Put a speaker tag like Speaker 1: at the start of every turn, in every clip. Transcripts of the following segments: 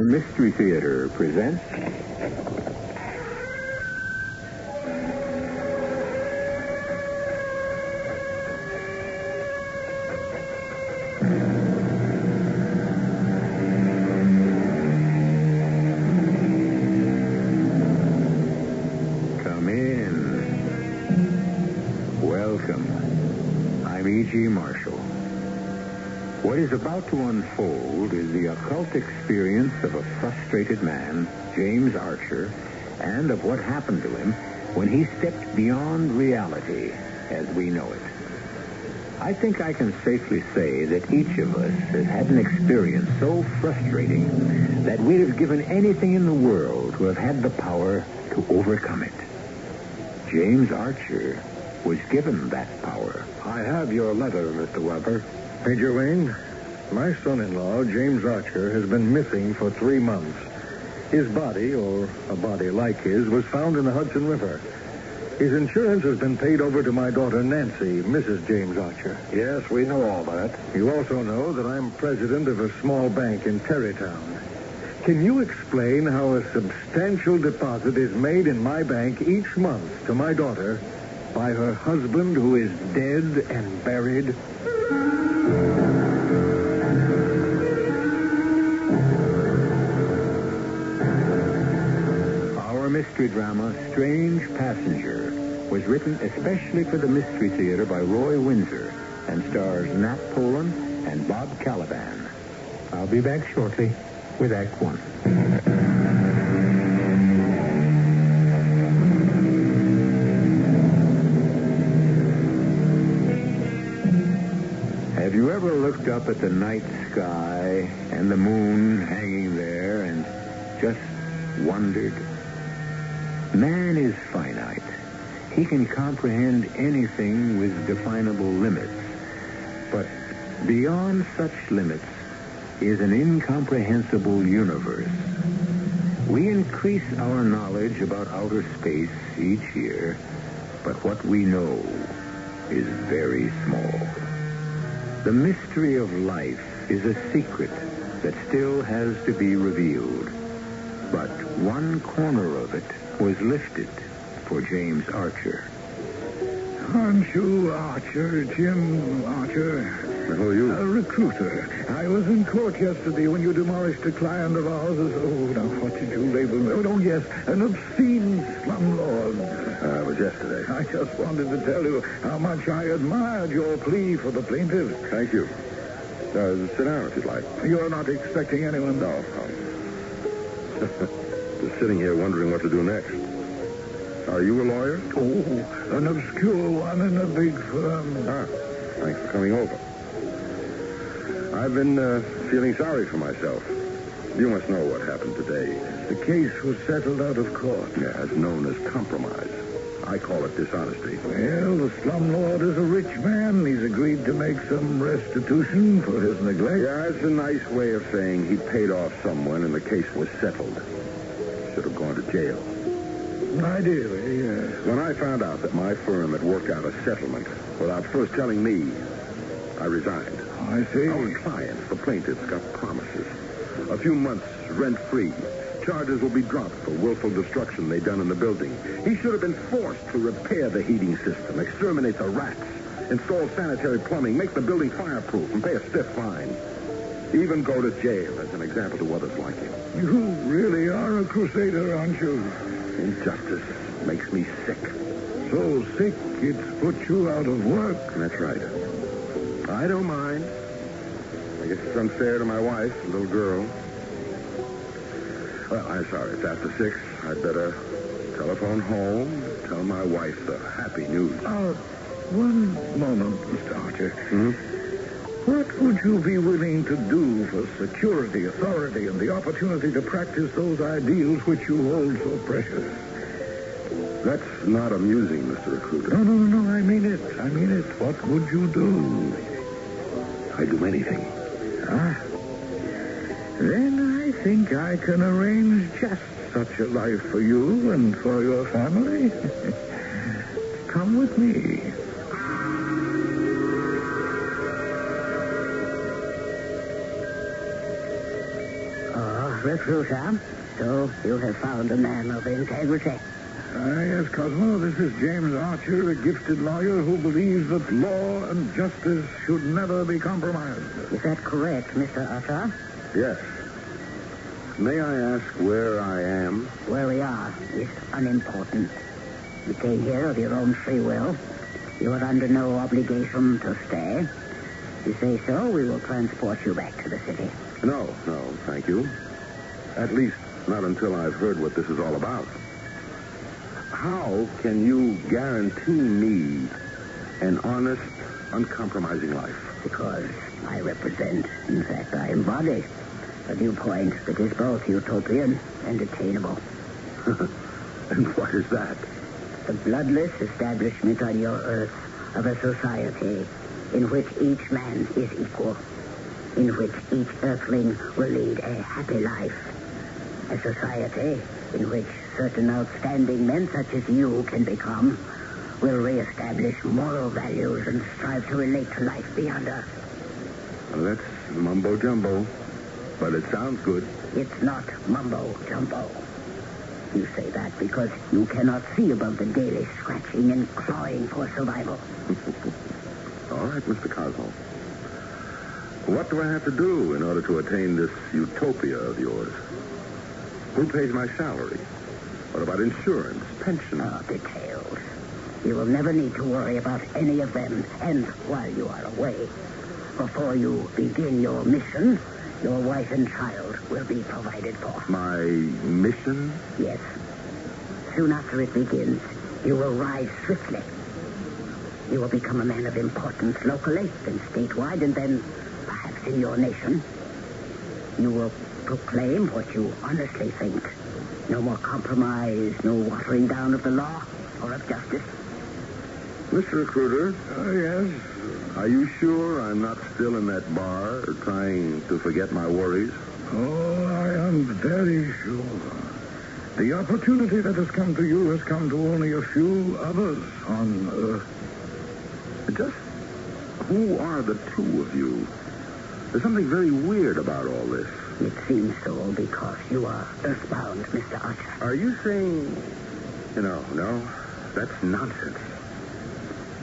Speaker 1: Mystery Theater presents... Come in. Welcome. I'm E.G. Marshall. What is about to unfold is the occult experience of a frustrated man, James Archer, and of what happened to him when he stepped beyond reality as we know it. I think I can safely say that each of us has had an experience so frustrating that we'd have given anything in the world to have had the power to overcome it. James Archer was given that power.
Speaker 2: I have your letter, Mr. Weber. Major Wayne, my son-in-law, James Archer, has been missing for 3 months. His body, or a body like his, was found in the Hudson River. His insurance has been paid over to my daughter, Nancy, Mrs. James Archer.
Speaker 3: Yes, we know all that.
Speaker 2: You also know that I'm president of a small bank in Terrytown. Can you explain how a substantial deposit is made in my bank each month to my daughter by her husband, who is dead and buried?
Speaker 1: Our mystery drama, Strange Passenger, was written especially for the Mystery Theater by Roy Windsor and stars Nat Polan and Bob Caliban. I'll be back shortly with Act One. Have you ever looked up at the night sky and the moon hanging there and just wondered? Man is finite. He can comprehend anything with definable limits. But beyond such limits is an incomprehensible universe. We increase our knowledge about outer space each year, but what we know is very small. The mystery of life is a secret that still has to be revealed. But one corner of it was lifted for James Archer.
Speaker 4: Aren't you Archer, Jim Archer?
Speaker 2: Who are you?
Speaker 4: A recruiter. I was in court yesterday when you demolished a client of ours as, now what did you label me? Oh, yes, an obscene slumlord.
Speaker 2: It was yesterday.
Speaker 4: I just wanted to tell you how much I admired your plea for the plaintiff.
Speaker 2: Thank you. Sit down if you'd like.
Speaker 4: You're not expecting anyone?
Speaker 2: No. Just sitting here wondering what to do next. Are you a lawyer?
Speaker 4: Oh, an obscure one in a big firm.
Speaker 2: Thanks for coming over. I've been feeling sorry for myself. You must know what happened today.
Speaker 4: The case was settled out of court.
Speaker 2: Yeah, it's known as compromise. I call it dishonesty.
Speaker 4: Well, the slumlord is a rich man. He's agreed to make some restitution for his neglect.
Speaker 2: Yeah, it's a nice way of saying he paid off someone and the case was settled. Should have gone to jail.
Speaker 4: Ideally, yes.
Speaker 2: When I found out that my firm had worked out a settlement without first telling me, I resigned.
Speaker 4: I see.
Speaker 2: Our clients, the plaintiffs, got promises. A few months rent-free. Charges will be dropped for willful destruction they'd done in the building. He should have been forced to repair the heating system, exterminate the rats, install sanitary plumbing, make the building fireproof, and pay a stiff fine. Even go to jail as an example to others like him.
Speaker 4: You really are a crusader, aren't you?
Speaker 2: Injustice makes me sick.
Speaker 4: So sick it's put you out of work.
Speaker 2: That's right. I don't mind. I guess it's unfair to my wife, the little girl. Well, I'm sorry. It's after 6. I'd better telephone home, tell my wife the happy news.
Speaker 4: One moment, Mr. Archer.
Speaker 2: Hmm?
Speaker 4: What would you be willing to do for security, authority, and the opportunity to practice those ideals which you hold so precious?
Speaker 2: That's not amusing, Mr. Recruiter.
Speaker 4: No, I mean it. What would you do?
Speaker 2: I'd do anything.
Speaker 4: Then I think I can arrange just such a life for you and for your family. Come with me.
Speaker 3: recruiter. So you have found a man of integrity.
Speaker 4: Yes, Cosmo, this is James Archer, a gifted lawyer who believes that law and justice should never be compromised.
Speaker 3: Is that correct, Mr. Archer?
Speaker 2: Yes. May I ask where I am?
Speaker 3: Where we are is unimportant. You came here of your own free will. You are under no obligation to stay. If you say so, we will transport you back to the city.
Speaker 2: No, thank you. At least not until I've heard what this is all about. How can you guarantee me an honest, uncompromising life?
Speaker 3: Because I represent, in fact, I embody a viewpoint that is both utopian and attainable.
Speaker 2: And what is that?
Speaker 3: The bloodless establishment on your earth of a society in which each man is equal, in which each earthling will lead a happy life. A society in which certain outstanding men such as you can become will reestablish moral values and strive to relate to life beyond us.
Speaker 2: Well, that's mumbo-jumbo, but it sounds good.
Speaker 3: It's not mumbo-jumbo. You say that because you cannot see above the daily scratching and clawing for survival.
Speaker 2: All right, Mr. Cosmo. What do I have to do in order to attain this utopia of yours? Who pays my salary? What about insurance, pension?
Speaker 3: Oh, details. You will never need to worry about any of them. And while you are away, before you begin your mission, your wife and child will be provided for.
Speaker 2: My mission?
Speaker 3: Yes. Soon after it begins, you will rise swiftly. You will become a man of importance locally, then statewide, and then perhaps in your nation. You will proclaim what you honestly think. No more compromise, no watering down of the law or of justice.
Speaker 2: Mr. Recruiter?
Speaker 4: Yes?
Speaker 2: Are you sure I'm not still in that bar trying to forget my worries?
Speaker 4: Oh, I am very sure. The opportunity that has come to you has come to only a few others on Earth.
Speaker 2: Just who are the two of you? There's something very weird about all this.
Speaker 3: It seems so because you are earthbound, Mr. Archer.
Speaker 2: Are you saying... No, that's nonsense.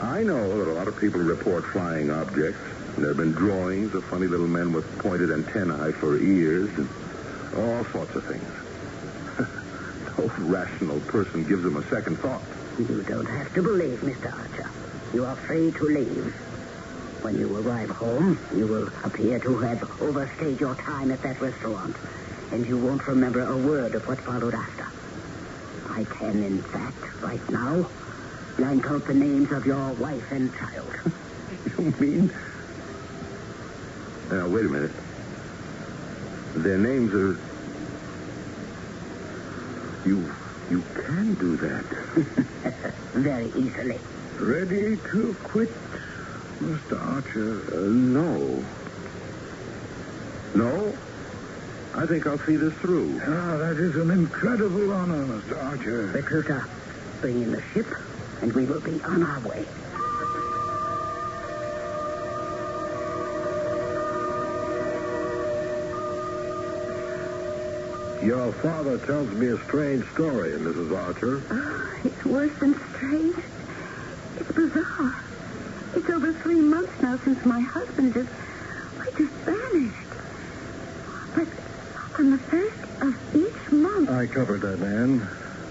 Speaker 2: I know that a lot of people report flying objects. There have been drawings of funny little men with pointed antennae for ears and all sorts of things. No rational person gives them a second thought.
Speaker 3: You don't have to believe, Mr. Archer. You are free to leave. When you arrive home, you will appear to have overstayed your time at that restaurant, and you won't remember a word of what followed after. I can, in fact, right now, blank out the names of your wife and child.
Speaker 2: You mean? Now, wait a minute. Their names are... You can do that.
Speaker 3: Very easily.
Speaker 4: Ready to quit, Mr. Archer?
Speaker 2: No. No? I think I'll see this through.
Speaker 4: Ah, that is an incredible honor, Mr. Archer.
Speaker 3: Recruiter, bring in the ship, and we will be on our way.
Speaker 2: Your father tells me a strange story, Mrs. Archer.
Speaker 5: Oh, it's worse than strange. It's bizarre. It's over 3 months now since my husband just vanished. But on the first of each month...
Speaker 4: I covered that, Anne.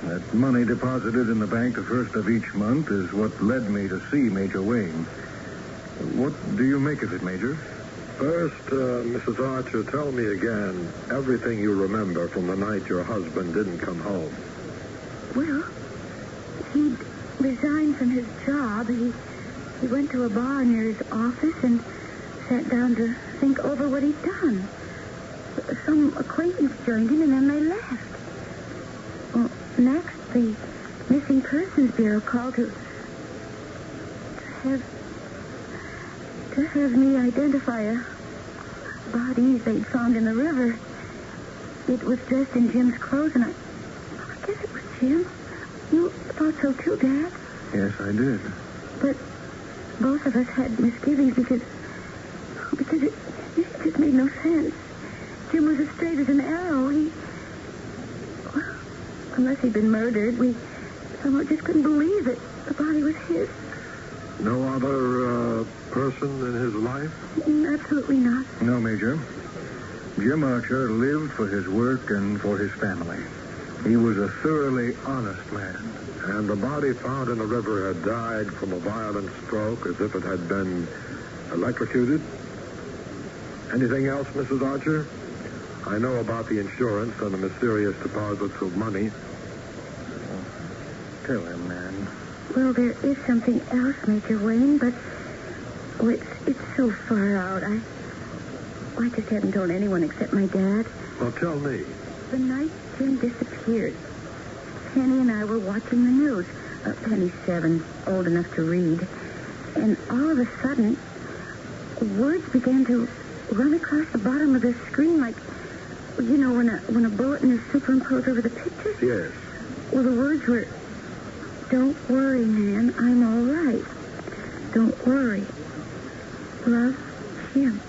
Speaker 4: That money deposited in the bank the first of each month is what led me to see Major Wayne. What do you make of it, Major?
Speaker 6: First, Mrs. Archer, tell me again everything you remember from the night your husband didn't come home.
Speaker 5: Well, he'd resigned from his job. He went to a bar near his office and sat down to think over what he'd done. Some acquaintance joined him, and then they left. Well, next, the Missing Persons Bureau called to have me identify a body they'd found in the river. It was dressed in Jim's clothes, and I guess it was Jim. You thought so too, Dad?
Speaker 4: Yes, I did.
Speaker 5: But both of us had misgivings because it just made no sense. Jim was as straight as an arrow. Unless he'd been murdered, we somehow just couldn't believe it. The body was his.
Speaker 6: No other person in his life?
Speaker 5: Absolutely not.
Speaker 4: No, Major. Jim Archer lived for his work and for his family. He was a thoroughly honest man.
Speaker 6: And the body found in the river had died from a violent stroke, as if it had been electrocuted? Anything else, Mrs. Archer? I know about the insurance and the mysterious deposits of money.
Speaker 4: Tell him, man.
Speaker 5: Well, there is something else, Major Wayne, but it's so far out. I just haven't told anyone except my dad.
Speaker 6: Well, tell me.
Speaker 5: The night Jim disappeared, Penny and I were watching the news. Penny's 7, old enough to read. And all of a sudden, words began to run across the bottom of the screen like, you know, when a bulletin is superimposed over the picture?
Speaker 6: Yes.
Speaker 5: Well, the words were, "Don't worry, man, I'm all right. Don't worry. Love, Jim."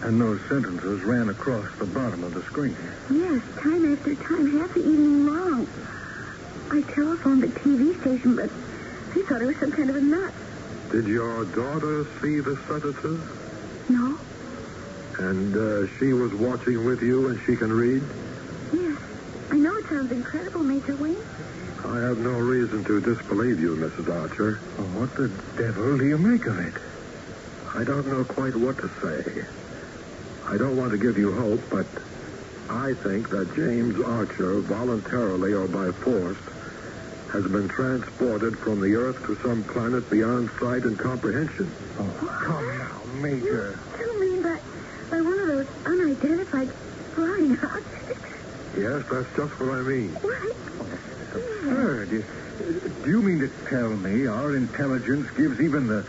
Speaker 4: And those sentences ran across the bottom of the screen.
Speaker 5: Yes, time after time, half the evening long. I telephoned the TV station, but they thought I was some kind of a nut.
Speaker 6: Did your daughter see the sentences?
Speaker 5: No?
Speaker 6: And she was watching with you and she can read?
Speaker 5: Yes. I know it sounds incredible, Major Wayne.
Speaker 6: I have no reason to disbelieve you, Mrs. Archer.
Speaker 4: Well, what the devil do you make of it?
Speaker 6: I don't know quite what to say. I don't want to give you hope, but I think that James Archer, voluntarily or by force, has been transported from the Earth to some planet beyond sight and comprehension.
Speaker 4: Oh, come now, Major.
Speaker 5: You mean by one of those unidentified flying objects?
Speaker 6: Yes, that's just what I mean.
Speaker 5: What?
Speaker 4: Absurd. Do you mean to tell me our intelligence gives even the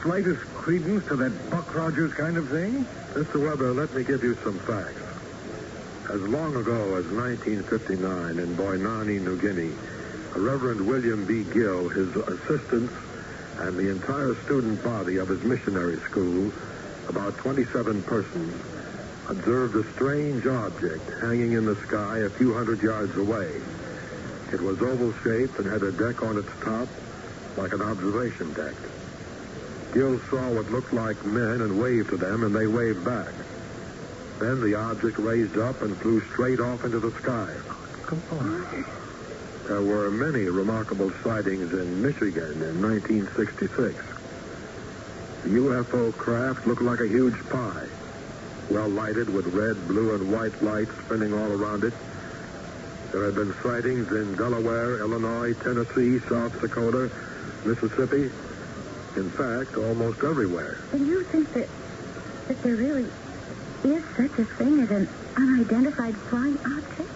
Speaker 4: slightest credence to that Buck Rogers kind of thing?
Speaker 6: Mr. Weber, let me give you some facts. As long ago as 1959 in Boinani, New Guinea, Reverend William B. Gill, his assistants, and the entire student body of his missionary school, about 27 persons, observed a strange object hanging in the sky a few hundred yards away. It was oval-shaped and had a deck on its top, like an observation deck. Gill saw what looked like men and waved to them, and they waved back. Then the object raised up and flew straight off into the sky.
Speaker 4: Come on.
Speaker 6: There were many remarkable sightings in Michigan in 1966. The UFO craft looked like a huge pie, well lighted with red, blue, and white lights spinning all around it. There had been sightings in Delaware, Illinois, Tennessee, South Dakota, Mississippi. In fact, almost everywhere.
Speaker 5: And you think that there really is such a thing as an unidentified flying object?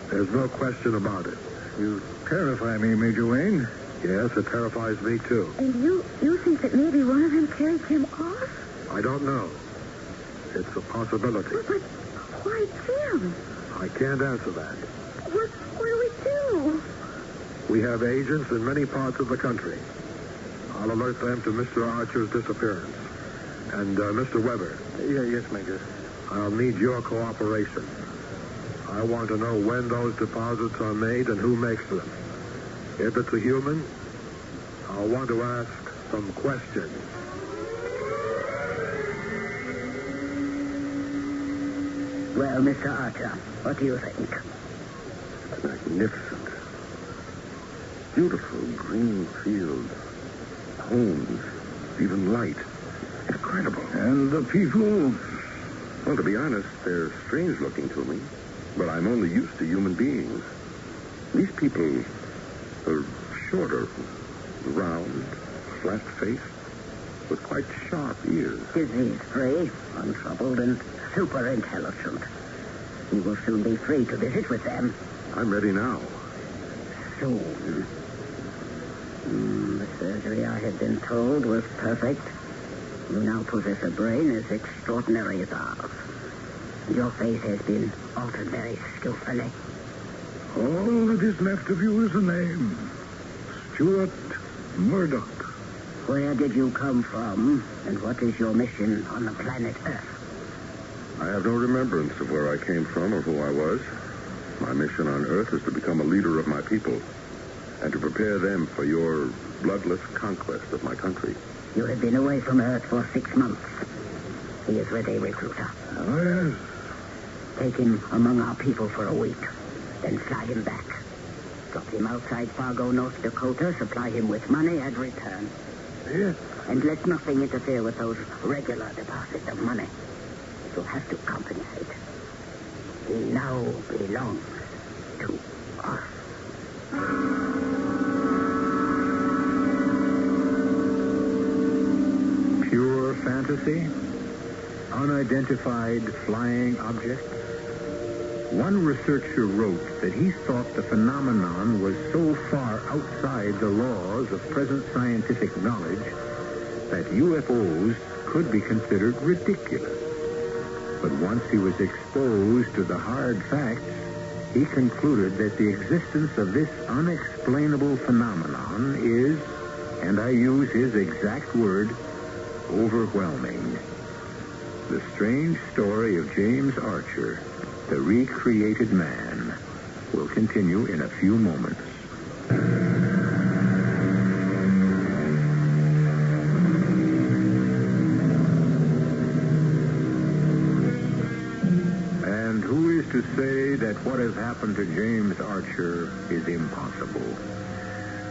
Speaker 6: There's no question about it.
Speaker 4: You terrify me, Major Wayne.
Speaker 6: Yes, it terrifies me, too.
Speaker 5: And you think that maybe one of them carried him off?
Speaker 6: I don't know. It's a possibility.
Speaker 5: But why Jim?
Speaker 6: I can't answer that.
Speaker 5: What do we do?
Speaker 6: We have agents in many parts of the country. I'll alert them to Mr. Archer's disappearance. And, Mr. Weber.
Speaker 4: Yes, Major.
Speaker 6: I'll need your cooperation. I want to know when those deposits are made and who makes them. If it's a human, I'll want to ask some questions.
Speaker 3: Well, Mr. Archer, what do you think?
Speaker 2: Magnificent. Beautiful green fields, homes, even light. Incredible.
Speaker 4: And the people?
Speaker 2: Well, to be honest, they're strange looking to me. But I'm only used to human beings. These people are shorter, round, flat-faced, with quite sharp ears.
Speaker 3: Disease-free, untroubled, and super intelligent. You will soon be free to visit with them.
Speaker 2: I'm ready now.
Speaker 3: Soon. The surgery I had been told was perfect. You now possess a brain as extraordinary as ours. Your face has been altered very skillfully.
Speaker 4: All that is left of you is a name. Stuart Murdoch.
Speaker 3: Where did you come from, and what is your mission on the planet Earth?
Speaker 2: I have no remembrance of where I came from or who I was. My mission on Earth is to become a leader of my people and to prepare them for your bloodless conquest of my country.
Speaker 3: You have been away from Earth for 6 months. He is ready, recruiter.
Speaker 4: Oh, yes.
Speaker 3: Take him among our people for a week, then fly him back. Drop him outside Fargo, North Dakota, supply him with money, and return.
Speaker 4: Yes.
Speaker 3: And let nothing interfere with those regular deposits of money. You'll have to compensate. He now belongs to us.
Speaker 1: Pure fantasy? Unidentified flying objects? One researcher wrote that he thought the phenomenon was so far outside the laws of present scientific knowledge that UFOs could be considered ridiculous. But once he was exposed to the hard facts, he concluded that the existence of this unexplainable phenomenon is, and I use his exact word, overwhelming. The strange story of James Archer, the recreated man, will continue in a few moments. And who is to say that what has happened to James Archer is impossible?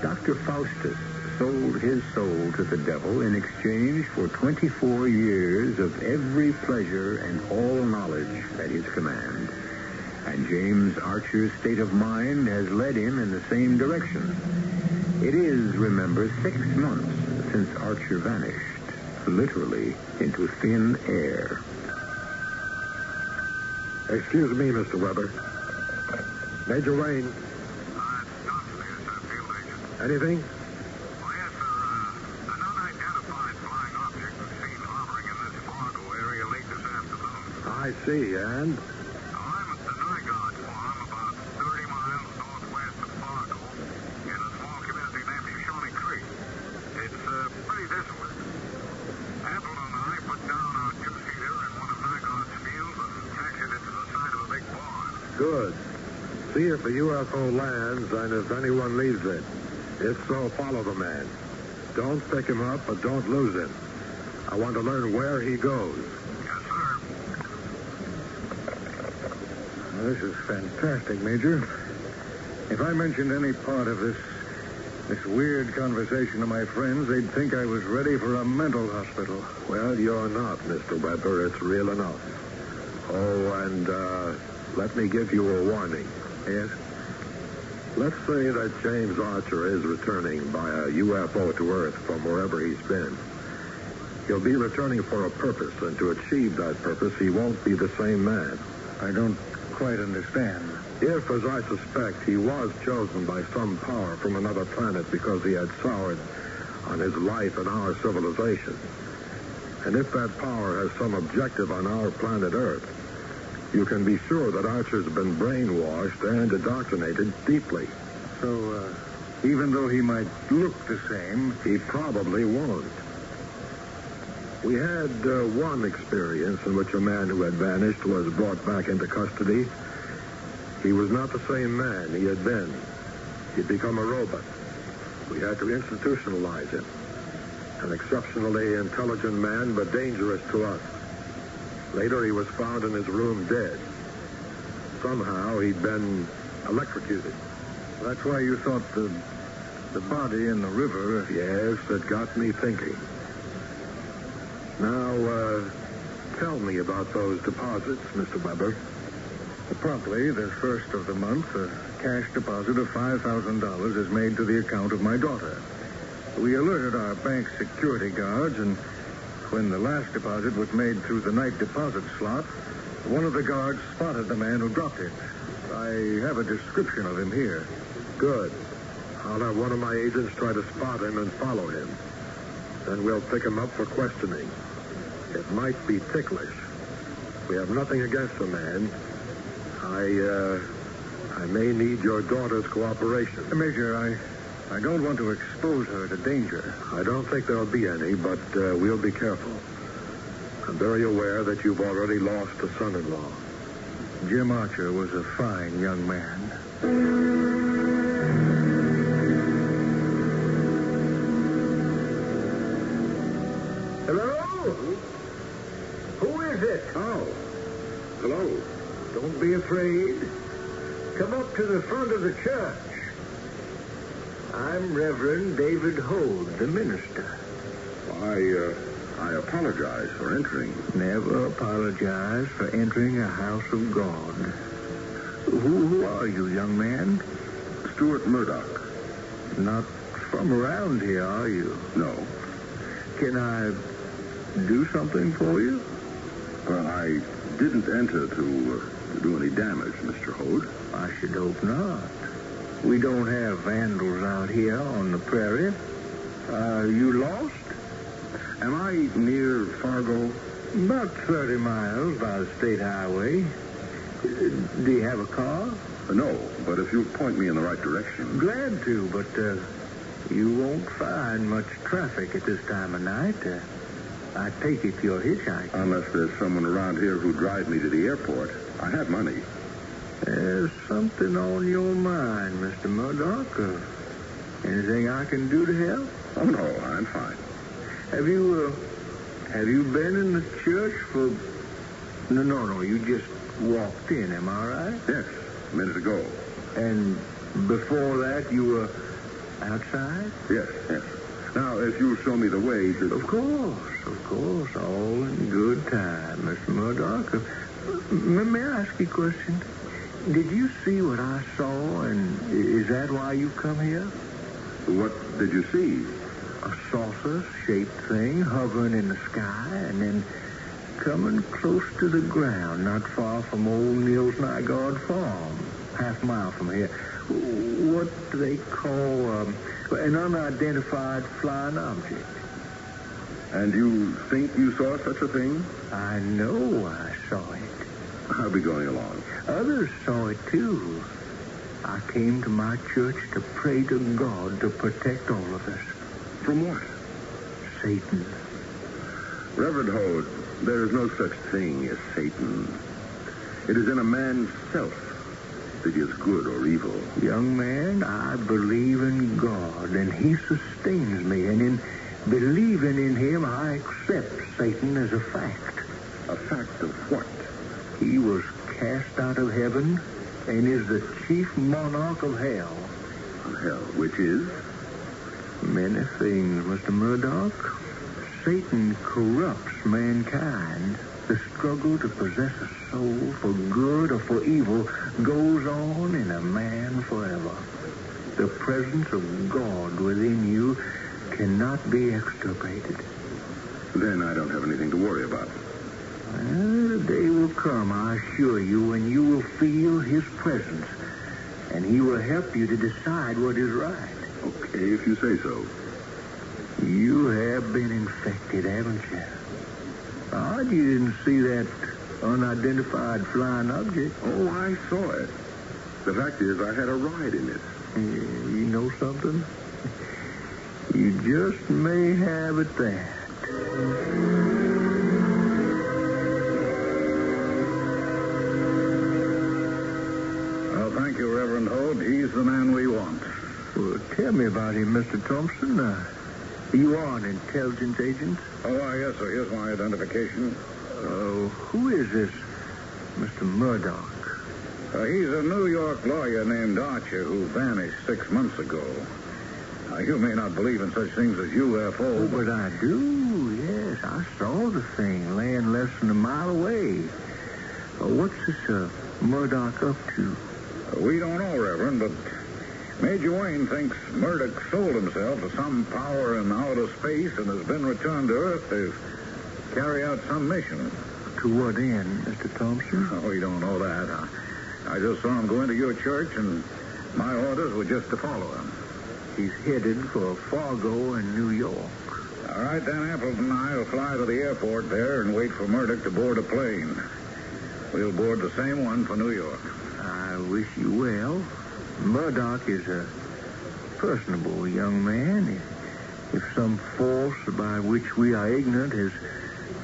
Speaker 1: Dr. Faustus sold his soul to the devil in exchange for 24 years of every pleasure and all knowledge at his command. And James Archer's state of mind has led him in the same direction. It is, remember, 6 months since Archer vanished, literally into thin air.
Speaker 6: Excuse me, Mr. Weber. Major Wayne. Anything?
Speaker 7: Oh, yes, sir. An unidentified flying object was seen hovering in this Fargo area late this afternoon.
Speaker 6: I see, and?
Speaker 7: I'm at the Nygaard Farm, about 30 miles northwest of Fargo, in a small community named Shoshone Creek. It's pretty desolate. Apple and I put down our two-seater in one of Nygaard's fields and taxied it to the side of a big barn.
Speaker 6: Good. See if the UFO lands and if anyone leaves it. If so, follow the man. Don't pick him up, but don't lose him. I want to learn where he goes.
Speaker 7: Yes, sir.
Speaker 4: This is fantastic, Major. If I mentioned any part of this weird conversation to my friends, they'd think I was ready for a mental hospital.
Speaker 6: Well, you're not, Mr. Weber. It's real enough. Oh, and let me give you a warning.
Speaker 4: Yes?
Speaker 6: Let's say that James Archer is returning by a UFO to Earth from wherever he's been. He'll be returning for a purpose, and to achieve that purpose, he won't be the same man.
Speaker 4: I don't quite understand.
Speaker 6: If, as I suspect, he was chosen by some power from another planet because he had soured on his life and our civilization, and if that power has some objective on our planet Earth, you can be sure that Archer's been brainwashed and indoctrinated deeply.
Speaker 4: So, even though he might look the same,
Speaker 6: he probably won't. We had one experience in which a man who had vanished was brought back into custody. He was not the same man he had been. He'd become a robot. We had to institutionalize him. An exceptionally intelligent man, but dangerous to us. Later, he was found in his room dead. Somehow, he'd been electrocuted.
Speaker 4: That's why you thought the body in the river...
Speaker 6: Yes, it got me thinking. Now, tell me about those deposits, Mr. Weber.
Speaker 4: Promptly, the first of the month, a cash deposit of $5,000 is made to the account of my daughter. We alerted our bank security guards, and when the last deposit was made through the night deposit slot, one of the guards spotted the man who dropped it. I have a description of him here.
Speaker 6: Good. I'll have one of my agents try to spot him and follow him. Then we'll pick him up for questioning. It might be ticklish. We have nothing against the man. I may need your daughter's cooperation.
Speaker 4: Major, I don't want to expose her to danger.
Speaker 6: I don't think there'll be any, but we'll be careful. I'm very aware that you've already lost a son-in-law.
Speaker 4: Jim Archer was a fine young man.
Speaker 1: Hello? Who is it?
Speaker 2: Oh, hello.
Speaker 1: Don't be afraid. Come up to the front of the church. I'm Reverend David Holt, the minister.
Speaker 2: I apologize for entering.
Speaker 1: Never apologize for entering a house of God. Who are you, young man?
Speaker 2: Stuart Murdoch.
Speaker 1: Not from around here, are you?
Speaker 2: No.
Speaker 1: Can I do something for you?
Speaker 2: Well, I didn't enter to do any damage, Mr. Holt.
Speaker 1: I should hope not. We don't have vandals out here on the prairie. Are you lost?
Speaker 2: Am I near Fargo?
Speaker 1: About 30 miles by the state highway. Do you have a car?
Speaker 2: No, but if you'll point me in the right direction.
Speaker 1: Glad to, but you won't find much traffic at this time of night. I take it you're hitchhiking.
Speaker 2: Unless there's someone around here who'd drive me to the airport. I have money.
Speaker 1: There's something on your mind, Mr. Murdoch. Anything I can do to help?
Speaker 2: Oh, no, I'm fine.
Speaker 1: Have you been in the church for... No, you just walked in, am I right?
Speaker 2: Yes, a minute ago.
Speaker 1: And before that, you were outside?
Speaker 2: Yes. Now, if you'll show me the way to...
Speaker 1: Of course, all in good time, Mr. Murdoch. May I ask you a question? Did you see what I saw, and is that why you come here?
Speaker 2: What did you see?
Speaker 1: A saucer-shaped thing hovering in the sky and then coming close to the ground, not far from old Neil's Nygaard farm, half a mile from here. What they call an unidentified flying object.
Speaker 2: And you think you saw such a thing?
Speaker 1: I know I saw it.
Speaker 2: I'll be going along.
Speaker 1: Others saw it, too. I came to my church to pray to God to protect all of us.
Speaker 2: From what?
Speaker 1: Satan.
Speaker 2: Reverend Holt, there is no such thing as Satan. It is in a man's self that he is good or evil.
Speaker 1: Young man, I believe in God, and he sustains me, and in believing in him, I accept Satan as a fact.
Speaker 2: A fact of what?
Speaker 1: He was cast out of heaven and is the chief monarch of hell.
Speaker 2: Of hell, which is?
Speaker 1: Many things, Mr. Murdoch. Satan corrupts mankind. The struggle to possess a soul for good or for evil goes on in a man forever. The presence of God within you cannot be extirpated.
Speaker 2: Then I don't have anything to worry about.
Speaker 1: Well, the day will come, I assure you, when you will feel his presence, and he will help you to decide what is right.
Speaker 2: Okay, if you say so.
Speaker 1: You have been infected, haven't you? Odd you didn't see that unidentified flying object.
Speaker 2: Oh, I saw it. The fact is, I had a ride in it.
Speaker 1: You know something? You just may have at that.
Speaker 7: Well, thank you, Reverend Holt. He's the man we want.
Speaker 1: Well, tell me about him, Mr. Thompson. You are an intelligence agent?
Speaker 7: Oh, yes, sir. Here's my identification.
Speaker 1: Who is this Mr. Murdoch?
Speaker 7: He's a New York lawyer named Archer who vanished 6 months ago. You may not believe in such things as UFO.
Speaker 1: Oh, but I do, yes. I saw the thing laying less than a mile away. What's this Murdoch up to?
Speaker 7: We don't know, Reverend, but Major Wayne thinks Murdoch sold himself to some power in outer space and has been returned to Earth to carry out some mission.
Speaker 1: To what end, Mr. Thompson?
Speaker 7: Oh, we don't know that. I just saw him go into your church, and my orders were just to follow him.
Speaker 1: He's headed for Fargo and New York.
Speaker 7: All right, then Appleton and I will fly to the airport there and wait for Murdoch to board a plane. We'll board the same one for New York.
Speaker 1: I wish you well. Murdoch is a personable young man. If some force by which we are ignorant has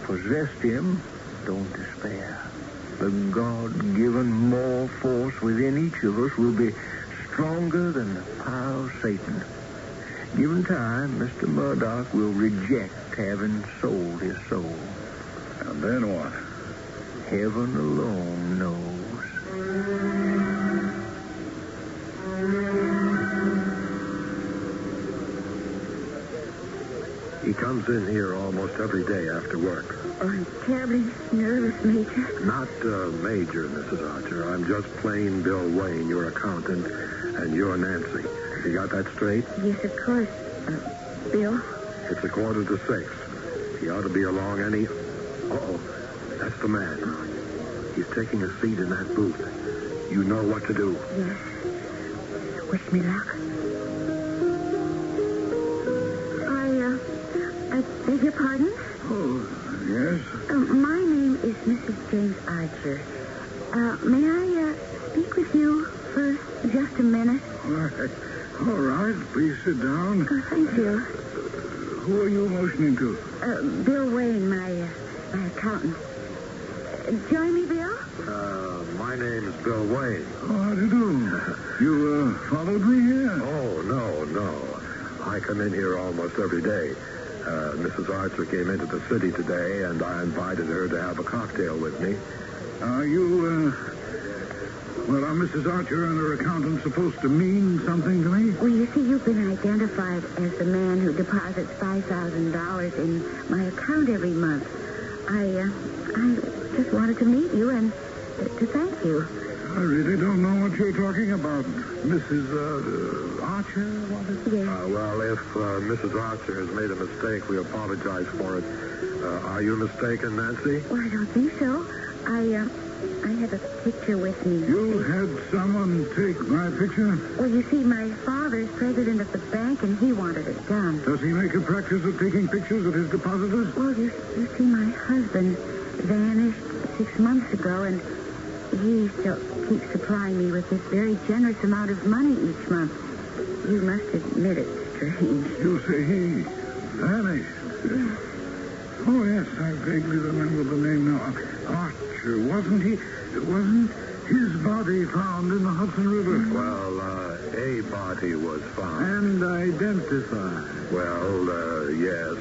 Speaker 1: possessed him, don't despair. The God-given moral force within each of us will be stronger than the power of Satan. Given time, Mr. Murdoch will reject having sold his soul.
Speaker 4: And then what?
Speaker 1: Heaven alone knows.
Speaker 6: He comes in here almost every day after work.
Speaker 5: Oh, I'm terribly nervous, Major.
Speaker 6: Not Major, Mrs. Archer. I'm just plain Bill Wayne, your accountant, and you're Nancy. You got that straight?
Speaker 5: Yes, of course. Bill?
Speaker 6: It's 5:45. He ought to be along any... Uh-oh. That's the man. He's taking a seat in that booth. You know what to do.
Speaker 5: Yes. Wish me luck. I beg your pardon?
Speaker 4: Oh, yes?
Speaker 5: My name is Mrs. James Archer. May I speak with you for just a minute?
Speaker 4: All right. Please sit down.
Speaker 5: Thank you.
Speaker 4: Who are you motioning to?
Speaker 5: Bill Wayne, my accountant. Join me, Bill?
Speaker 6: My name is Bill Wayne.
Speaker 4: Oh, how do you do? You followed me here?
Speaker 6: Oh, no. I come in here almost every day. Mrs. Archer came into the city today, and I invited her to have a cocktail with me.
Speaker 4: Are you, well, are Mrs. Archer and her accountant supposed to mean something to me?
Speaker 5: Well, you see, you've been identified as the man who deposits $5,000 in my account every month. I just wanted to meet you and to thank you.
Speaker 4: I really don't know what you're talking about. Mrs. Archer, what is it?
Speaker 5: Yes.
Speaker 6: Well, if Mrs. Archer has made a mistake, we apologize for it. Are you mistaken, Nancy?
Speaker 5: Well, I don't think so. I have a picture with me.
Speaker 4: You had someone take my picture?
Speaker 5: Well, you see, my father's president of the bank, and he wanted it done.
Speaker 4: Does he make a practice of taking pictures of his depositors?
Speaker 5: Well, you see, my husband vanished 6 months ago, and he still keeps supplying me with this very generous amount of money each month. You must admit it's strange.
Speaker 4: You say he vanished?
Speaker 5: Yes.
Speaker 4: Oh, yes, I vaguely remember the name now. Archer, wasn't his body found in the Hudson River?
Speaker 6: Well, a body was found.
Speaker 4: And identified?
Speaker 6: Well, yes.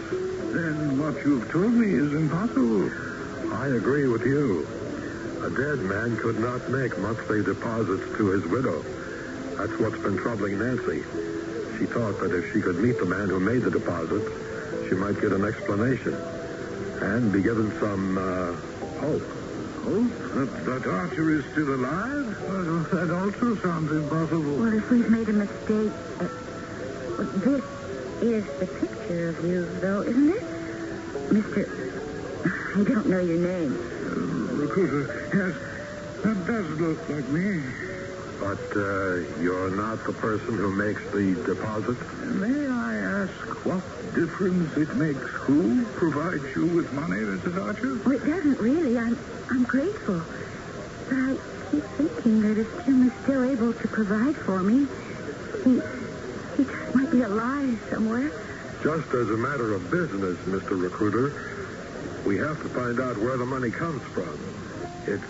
Speaker 4: Then what you've told me is impossible.
Speaker 6: I agree with you. A dead man could not make monthly deposits to his widow. That's what's been troubling Nancy. She thought that if she could meet the man who made the deposits, she might get an explanation and be given some hope.
Speaker 4: Hope? That Archer is still alive? Well, that also sounds impossible.
Speaker 5: Well, if we've made a mistake, this is the picture of you, though, isn't it? Mr. I don't know your name.
Speaker 4: Recruiter. Yes, that does look like me.
Speaker 6: But you're not the person who makes the deposit?
Speaker 4: May I ask what difference it makes who provides you with money, Mrs. Archer?
Speaker 5: Well, it doesn't really. I'm grateful. But I keep thinking that if Jim is still able to provide for me, he just might be alive somewhere.
Speaker 6: Just as a matter of business, Mr. Recruiter, we have to find out where the money comes from. It's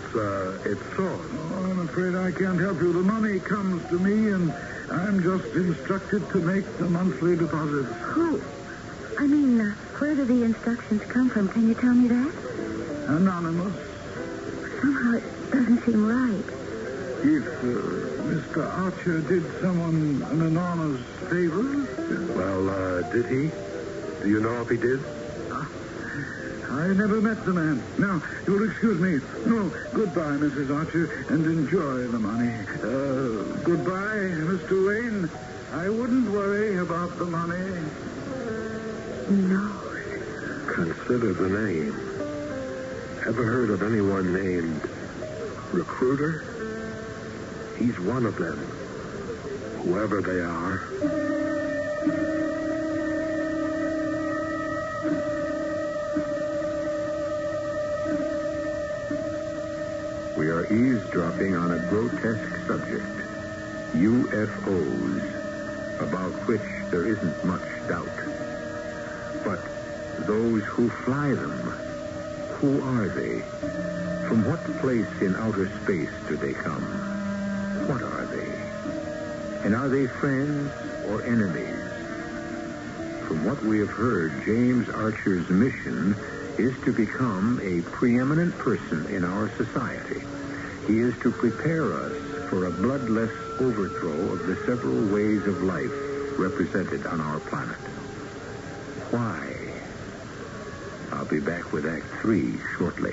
Speaker 6: source.
Speaker 4: Oh, I'm afraid I can't help you. The money comes to me, and I'm just instructed to make the monthly deposits.
Speaker 5: Who? I mean, where do the instructions come from? Can you tell me that?
Speaker 4: Anonymous.
Speaker 5: Somehow it doesn't seem right.
Speaker 4: If Mr. Archer did someone an enormous favor...
Speaker 6: Well, did he? Do you know if he did?
Speaker 4: I never met the man. Now, you'll excuse me. No, goodbye, Mrs. Archer, and enjoy the money. Goodbye, Mr. Wayne. I wouldn't worry about the money.
Speaker 5: No.
Speaker 6: Consider the name. Ever heard of anyone named Recruiter? He's one of them. Whoever they are.
Speaker 1: We are eavesdropping on a grotesque subject, UFOs, about which there isn't much doubt. But those who fly them Who are they? From what place in outer space do they come? What are they? And are they friends or enemies? From what we have heard, James Archer's mission is to become a preeminent person in our society. He is to prepare us for a bloodless overthrow of the several ways of life represented on our planet. Why? I'll be back with Act 3 shortly.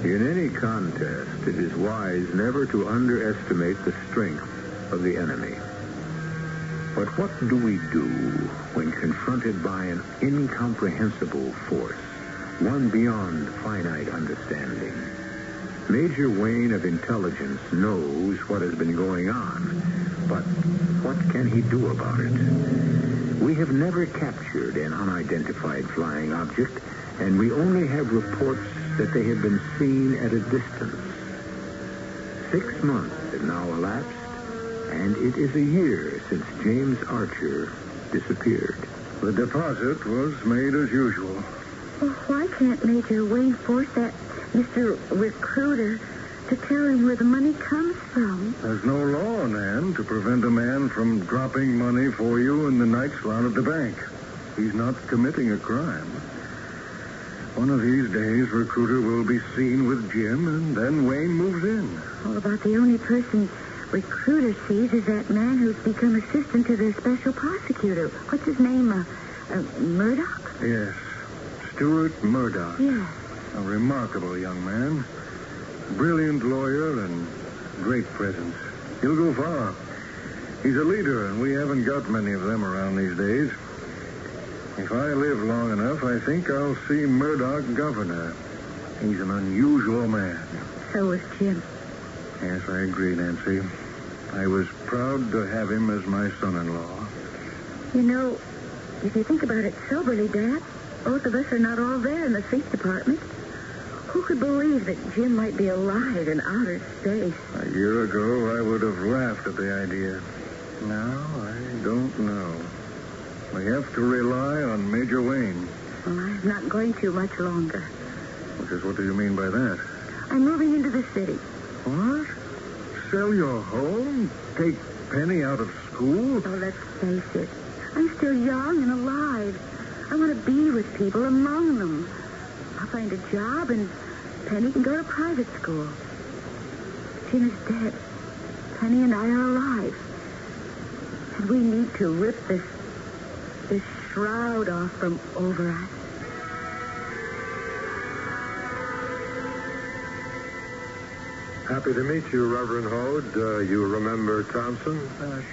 Speaker 1: In any contest, it is wise never to underestimate the strength of the enemy. But what do we do when confronted by an incomprehensible force, one beyond finite understanding? Major Wayne of Intelligence knows what has been going on, but what can he do about it? We have never captured an unidentified flying object, and we only have reports that they have been seen at a distance. 6 months have now elapsed, and it is a year since James Archer disappeared.
Speaker 4: The deposit was made as usual.
Speaker 5: Well, why can't Major Wayne force that Mr. Recruiter to tell him where the money comes from?
Speaker 4: There's no law, Nan, to prevent a man from dropping money for you in the night slot of the bank. He's not committing a crime. One of these days, Recruiter will be seen with Jim, and then Wayne moves in.
Speaker 5: All about the only person Recruiter sees is that man who's become assistant to their special prosecutor. What's his name? Murdoch?
Speaker 4: Yes. Stuart Murdoch.
Speaker 5: Yes.
Speaker 4: A remarkable young man. Brilliant lawyer and great presence. He'll go far. He's a leader, and we haven't got many of them around these days. If I live long enough, I think I'll see Murdoch governor. He's an unusual man.
Speaker 5: So is Jim.
Speaker 4: Yes, I agree, Nancy. I was proud to have him as my son-in-law.
Speaker 5: You know, if you think about it soberly, Dad, both of us are not all there in the State Department. Who could believe that Jim might be alive in outer space?
Speaker 4: A year ago, I would have laughed at the idea. Now, I don't know. We have to rely on Major Wayne.
Speaker 5: Well, I'm not going to much longer.
Speaker 4: What do you mean by that?
Speaker 5: I'm moving into the city.
Speaker 4: What? Sell your home? Take Penny out of school?
Speaker 5: Oh, let's face it. I'm still young and alive. I want to be with people, among them. I'll find a job, and Penny can go to private school. Jim is dead. Penny and I are alive. And we need to rip this shroud off from over us.
Speaker 6: Happy to meet you, Reverend Hode. You remember Thompson?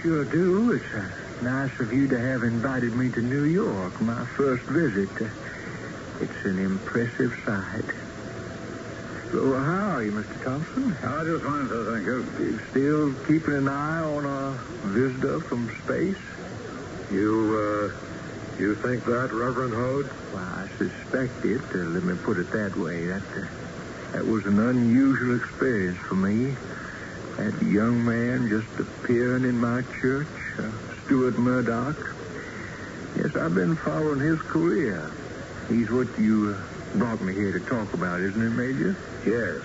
Speaker 4: Sure do. It's nice of you to have invited me to New York, my first visit. It's an impressive sight. So, how are you, Mr. Thompson?
Speaker 7: I just wanted to thank you.
Speaker 4: You still keeping an eye on our visitor from space?
Speaker 6: You think that, Reverend Hode?
Speaker 4: Well, I suspect it. Let me put it that way. That was an unusual experience for me. That young man just appearing in my church, Stuart Murdoch. Yes, I've been following his career. He's what you brought me here to talk about, isn't it, Major?
Speaker 6: Yes.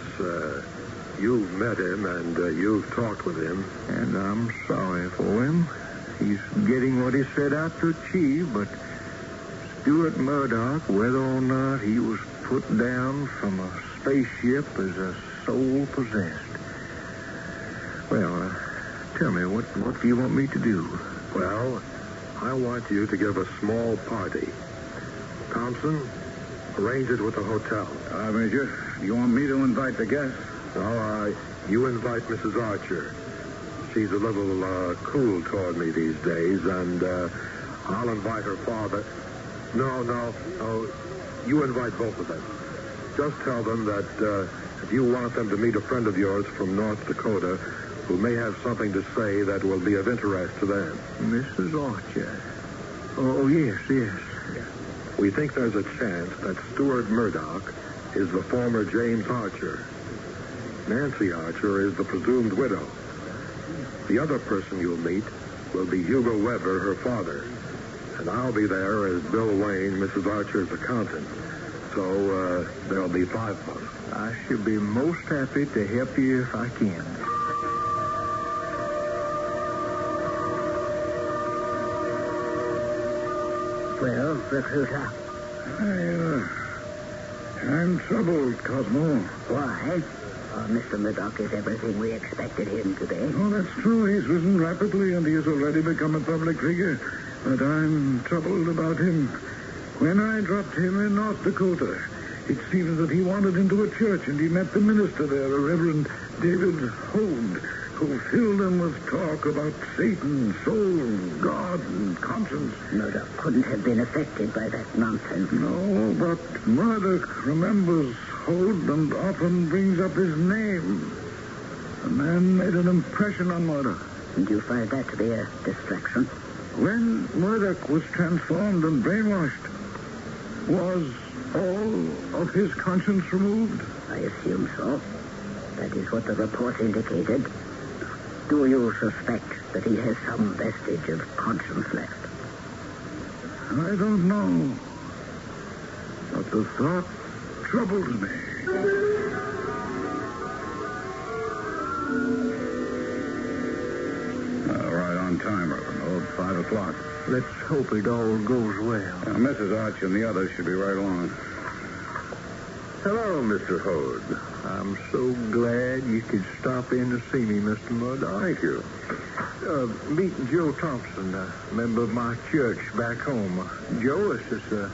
Speaker 6: You've met him and you've talked with him.
Speaker 4: And I'm sorry for him. He's getting what he set out to achieve, but Stuart Murdoch, whether or not he was put down from a spaceship as a soul possessed. Well, tell me, what do you want me to do?
Speaker 6: Well, I want you to give a small party. Thompson, arrange it with the hotel.
Speaker 7: Major, you want me to invite the guests?
Speaker 6: No, you invite Mrs. Archer. She's a little cool toward me these days, and I'll invite her father. No. You invite both of them. Just tell them that if you want them to meet a friend of yours from North Dakota who may have something to say that will be of interest to them.
Speaker 4: Mrs. Archer. Oh, yes.
Speaker 6: We think there's a chance that Stuart Murdoch is the former James Archer. Nancy Archer is the presumed widow. The other person you'll meet will be Hugo Weber, her father. And I'll be there as Bill Wayne, Mrs. Archer's accountant. So, there'll be 5 of us.
Speaker 4: I should be most happy to help you if I can.
Speaker 3: Well, recruiter.
Speaker 4: I'm troubled, Cosmo.
Speaker 3: Why? Mr. Murdoch is everything we expected him to be.
Speaker 4: Oh, that's true. He's risen rapidly, and he has already become a public figure. But I'm troubled about him. When I dropped him in North Dakota, it seems that he wandered into a church, and he met the minister there, a Reverend David Hode, who filled him with talk about Satan, soul, God, and conscience.
Speaker 3: Murdoch couldn't have been affected by that nonsense.
Speaker 4: No, but Murdoch remembers Hode and often brings up his name. The man made an impression on Murdoch.
Speaker 3: And you find that to be a distraction?
Speaker 4: When Murdoch was transformed and brainwashed, was all of his conscience removed?
Speaker 3: I assume so. That is what the report indicated. Do you suspect that he has some vestige of conscience left?
Speaker 4: I don't know. But the thought troubles me.
Speaker 1: Right on time, Reverend Hode. 5 o'clock.
Speaker 4: Let's hope it all goes well.
Speaker 1: Mrs. Arch and the others should be right along.
Speaker 6: Hello, Mr. Hode.
Speaker 4: I'm so glad you could stop in to see me, Mr. Murdoch.
Speaker 6: Thank you.
Speaker 4: Meet Joe Thompson, a member of my church back home. Joe, this is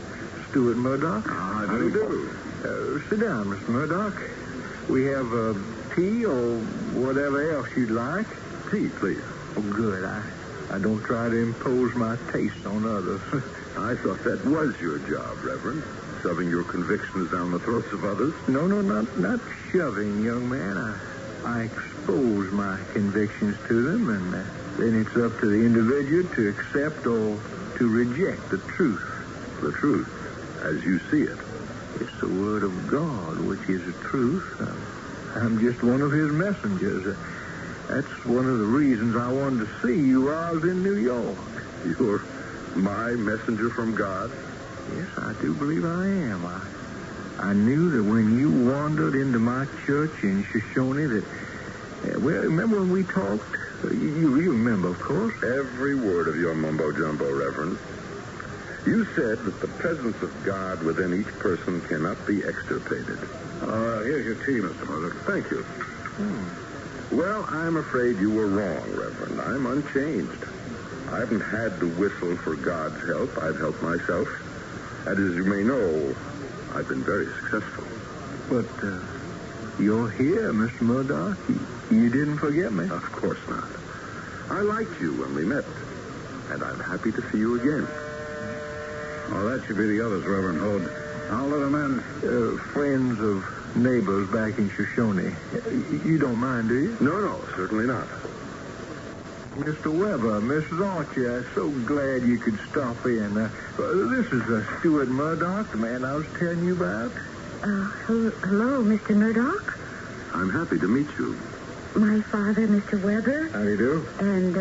Speaker 4: Stuart Murdoch.
Speaker 6: How do you do?
Speaker 4: Sit down, Mr. Murdoch. We have tea or whatever else you'd like.
Speaker 6: Tea, please.
Speaker 4: Oh, good. I don't try to impose my taste on others.
Speaker 6: I thought that was your job, Reverend. Shoving your convictions down the throats of others.
Speaker 4: No, not shoving, young man. I expose my convictions to them, and then it's up to the individual to accept or to reject the truth.
Speaker 6: The truth, as you see it.
Speaker 4: It's the word of God, which is the truth. I'm just one of his messengers. That's one of the reasons I wanted to see you while I was in New York.
Speaker 6: You're my messenger from God?
Speaker 4: Yes, I do believe I am. I knew that when you wandered into my church in Shoshone that... well, remember when we talked? You remember, of course.
Speaker 6: Every word of your mumbo-jumbo, Reverend. You said that the presence of God within each person cannot be extirpated.
Speaker 1: Here's your tea, Mr. Murdoch.
Speaker 6: Thank you. Well, I'm afraid you were wrong, Reverend. I'm unchanged. I haven't had to whistle for God's help. I've helped myself. And as you may know, I've been very successful.
Speaker 4: But you're here, Mr. Murdoch. You didn't forget me?
Speaker 6: Of course not. I liked you when we met, and I'm happy to see you again.
Speaker 1: Oh, that should be the others, Reverend Hode. I'll let them in.
Speaker 4: Friends of neighbors back in Shoshone. You don't mind, do you?
Speaker 6: No, certainly not.
Speaker 4: Mr. Weber, Mrs. Archer, I'm so glad you could stop in. This is Stuart Murdoch, the man I was telling you about.
Speaker 5: Hello, Mr. Murdoch.
Speaker 6: I'm happy to meet you.
Speaker 5: My father, Mr. Weber.
Speaker 4: How do you do?
Speaker 5: And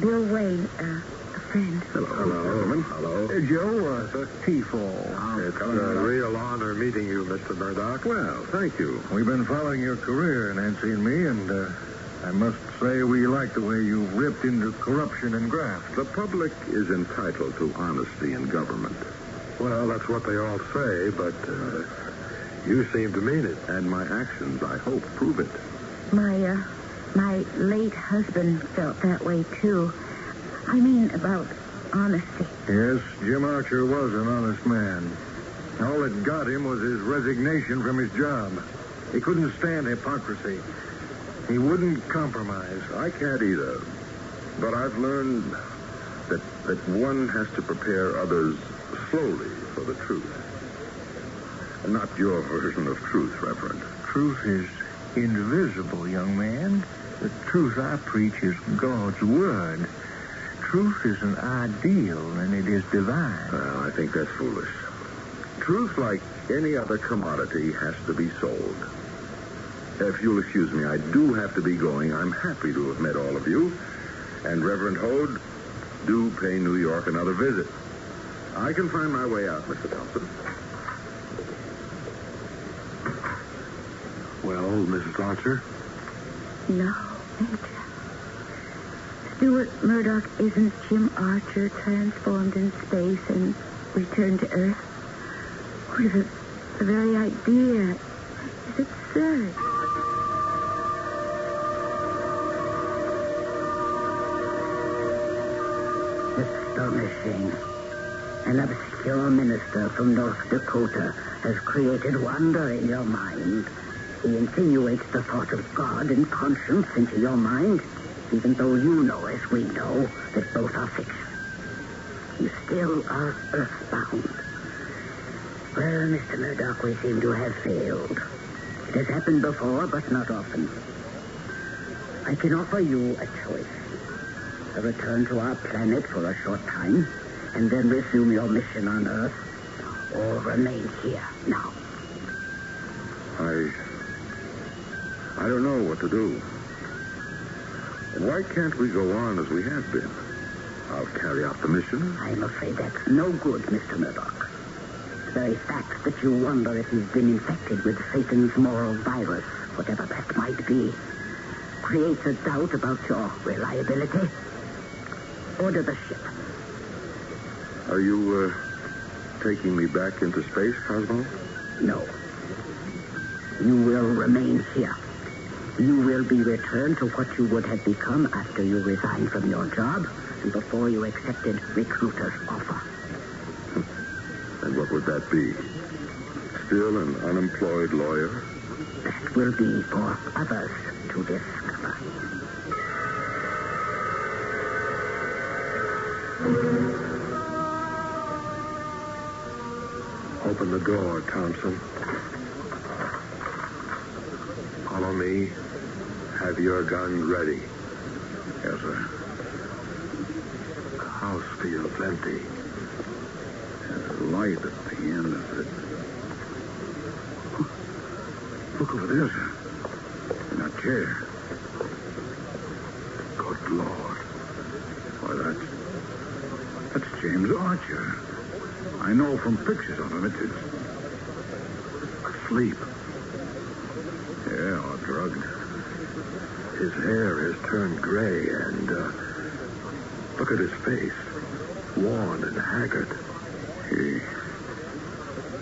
Speaker 5: Bill Wayne, a friend.
Speaker 6: Hello.
Speaker 4: Joe, tea for.
Speaker 6: It's a real honor meeting you, Mr. Murdoch. Well, thank you.
Speaker 4: We've been following your career, Nancy and me, and I must say we like the way you ripped into corruption and graft.
Speaker 6: The public is entitled to honesty in government. Well, that's what they all say, but you seem to mean it. And my actions, I hope, prove it.
Speaker 5: My late husband felt that way, too. I mean, about honesty.
Speaker 4: Yes, Jim Archer was an honest man. All that got him was his resignation from his job. He couldn't stand hypocrisy. He wouldn't compromise.
Speaker 6: I can't either. But I've learned that one has to prepare others slowly for the truth. Not your version of truth, Reverend.
Speaker 4: Truth is invisible, young man. The truth I preach is God's word. Truth is an ideal, and it is divine.
Speaker 6: Well, I think that's foolish. Truth, like any other commodity, has to be sold.
Speaker 2: If you'll excuse me, I do have to be going. I'm happy to have met all of you. And Reverend Hode, do pay New York another visit. I can find my way out, Mr. Thompson.
Speaker 6: Well, Mrs. Archer?
Speaker 5: No, Major. Stuart Murdoch isn't Jim Archer transformed in space and returned to Earth. What, the very idea is absurd.
Speaker 3: Astonishing. An obscure minister from North Dakota has created wonder in your mind. He insinuates the thought of God and conscience into your mind, even though you know, as we know, that both are fiction. You still are earthbound. Well, Mr. Murdoch, we seem to have failed. It has happened before, but not often. I can offer you a choice. A return to our planet for a short time, and then resume your mission on Earth, or remain here now.
Speaker 2: I don't know what to do. Why can't we go on as we have been? I'll carry out the mission.
Speaker 3: I'm afraid that's no good, Mr. Murdoch. The very fact that you wonder if he's been infected with Satan's moral virus, whatever that might be, creates a doubt about your reliability. Order the ship.
Speaker 2: Are you, taking me back into space, Cosmo?
Speaker 3: No. You will remain here. You will be returned to what you would have become after you resigned from your job and before you accepted recruiter's offer.
Speaker 2: And what would that be? Still an unemployed lawyer?
Speaker 3: That will be for others to discover.
Speaker 6: Open the door, Thompson. Follow me. Have your gun ready.
Speaker 2: Yes, sir.
Speaker 6: The house feels empty.
Speaker 2: There's a light at the end of it. Look over there, sir. In that chair.
Speaker 6: Good Lord.
Speaker 2: Why, that's James Archer. I know from pictures of him. It's
Speaker 6: Asleep.
Speaker 2: Yeah, or drugged.
Speaker 6: His hair has turned gray and, look at his face. Worn and haggard.
Speaker 2: He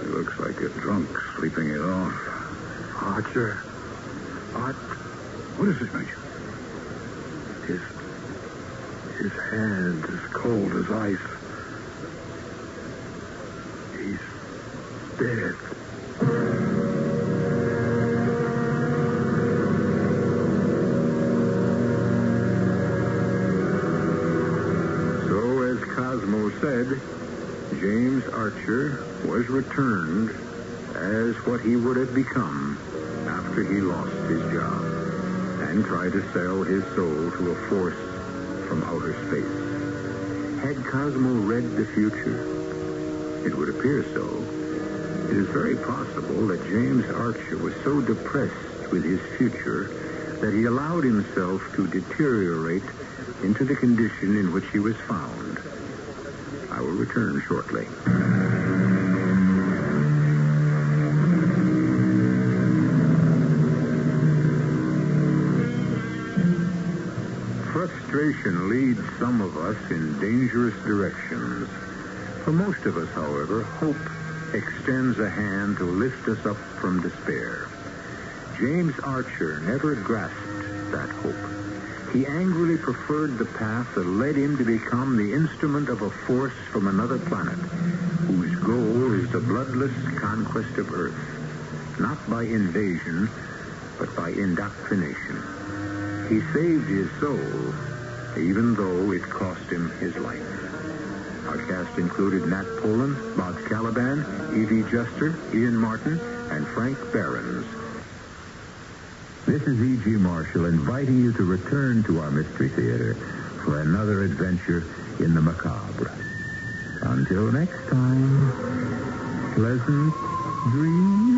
Speaker 2: looks like a drunk sleeping it off.
Speaker 6: Archer.
Speaker 2: What is this, Major?
Speaker 6: His hand is cold as ice. He's dead.
Speaker 1: So, as Cosmo said, James Archer was returned as what he would have become after he lost his job and tried to sell his soul to a force from outer space. Had Cosmo read the future? It would appear so. It is very possible that James Archer was so depressed with his future that he allowed himself to deteriorate into the condition in which he was found. I will return shortly. Frustration leads some of us in dangerous directions. For most of us, however, hope extends a hand to lift us up from despair. James Archer never grasped that hope. He angrily preferred the path that led him to become the instrument of a force from another planet, whose goal is the bloodless conquest of Earth, not by invasion, but by indoctrination. He saved his soul, even though it cost him his life. Our cast included Nat Polan, Bob Caliban, Evie Juster, Ian Martin, and Frank Behrens. This is E.G. Marshall inviting you to return to our Mystery Theater for another adventure in the macabre. Until next time, pleasant dreams.